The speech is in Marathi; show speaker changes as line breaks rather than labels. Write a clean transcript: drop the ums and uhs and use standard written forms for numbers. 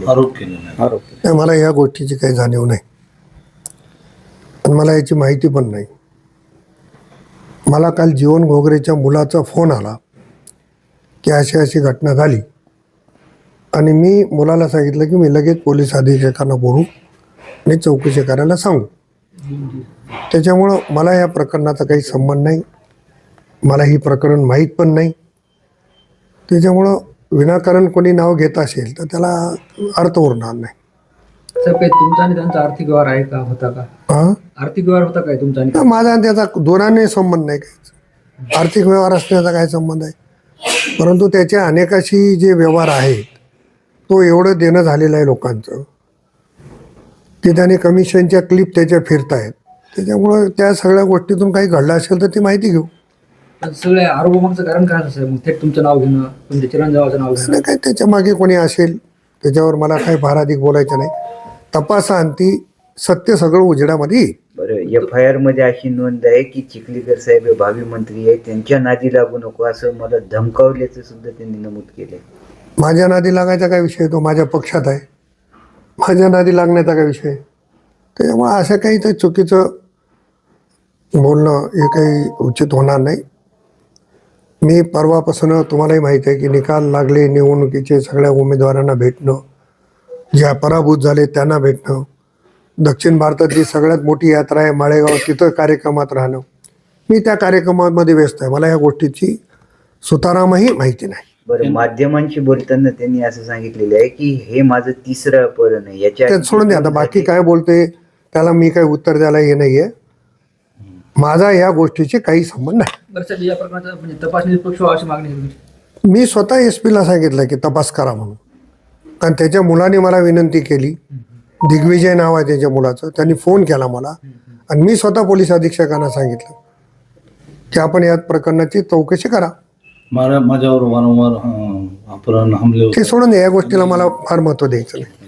आरोप केलेला आहे.
नाही, मला या गोष्टीची काही जाणीव नाही आणि मला याची माहिती पण नाही. मला काल जीवन घोगरेच्या मुलाचा फोन आला की अशी अशी घटना झाली आणि मी मुलाला सांगितलं की मी लगेच पोलीस अधीक्षकांना बोलू आणि चौकशी करायला सांगू. त्याच्यामुळं मला या प्रकरणाचा काही संबंध नाही, मला ही प्रकरण माहीत पण नाही. त्याच्यामुळं विनाकारण कोणी नाव घेत असेल तर त्याला अर्थ उरणार नाही.
साहेब, काही तुमचा आणि त्यांचा आर्थिक व्यवहार आहे का, होता का?
हां,
आर्थिक व्यवहार होता काय तुमचा आणि
माझा आणि त्याचा दोनाने संबंध नाही, काही आर्थिक व्यवहार असण्याचा काय संबंध आहे. परंतु त्याचे अनेकाशी जे व्यवहार आहेत तो एवढं देणं झालेलं आहे लोकांचं की त्याने कमिशनच्या क्लिप त्याच्या फिरतायत. त्याच्यामुळं त्या सगळ्या गोष्टीतून काही घडलं असेल तर ती माहिती घेऊ.
सगळ्या आरोपामागचं कारण काय असेल? मग थेट तुमचं नाव घेणं, तुमच्या चिरंजीवाचं नाव घेणं?
नाही, काय त्याच्या मागे कोणी असेल त्याच्यावर मला काही फार अधिक बोलायचं नाही. तपासाअंती सत्य सगळं उजेडामध्ये येईल.
बरं, FIR मध्ये अशी नोंद आहे की चिखलीकर साहेब हे भावी मंत्री आहे, त्यांच्या नादी लागू नको असं मला धमकावल्याचं सुद्धा त्यांनी नमूद केलंय.
माझ्या नादी लागायचा काय विषय, तो माझ्या पक्षात आहे, माझ्या नादी लागण्याचा काय विषय. त्याच्यामुळे असं काही तर चुकीचं बोलणं हे काही उचित होणार नाही. मी परवापासून तुम्हालाही माहीत आहे की निकाल लागले निवडणुकीचे, सगळ्या उमेदवारांना भेटणं, ज्या पराभूत झाले त्यांना भेटणं, दक्षिण भारतातली सगळ्यात मोठी यात्रा आहे माळेगाव, तिथं कार्यक्रमात राहणं, मी त्या कार्यक्रमामध्ये व्यस्त आहे. मला या गोष्टीची सुतारामही माहिती नाही.
बरं, माध्यमांशी बोलताना त्यांनी असं सांगितलेलं आहे की हे माझं तिसरं अपहरण आहे.
त्यात सोडून द्या आता, बाकी काय बोलते त्याला मी काही उत्तर द्यायला हे नाही आहे. माझा या गोष्टीचे काही संबंध नाही.
बरं साहेब, या प्रकरणाचा म्हणजे तपासणी निष्पक्ष व्हावी अशी मागणी आहे तुमची?
मी स्वतः SP ला सांगितलं की तपास करा म्हणून, कारण त्याच्या मुलाने मला विनंती केली. दिग्विजय नाव आहे त्याच्या मुलाचं, त्यांनी फोन केला मला आणि मी स्वतः पोलीस अधीक्षकांना सांगितलं की आपण या प्रकरणाची चौकशी करा.
माझ्यावर वारंवार अपहरण हमले
ते सोडून द्या, या गोष्टीला मला फार महत्त्व द्यायचं नाही.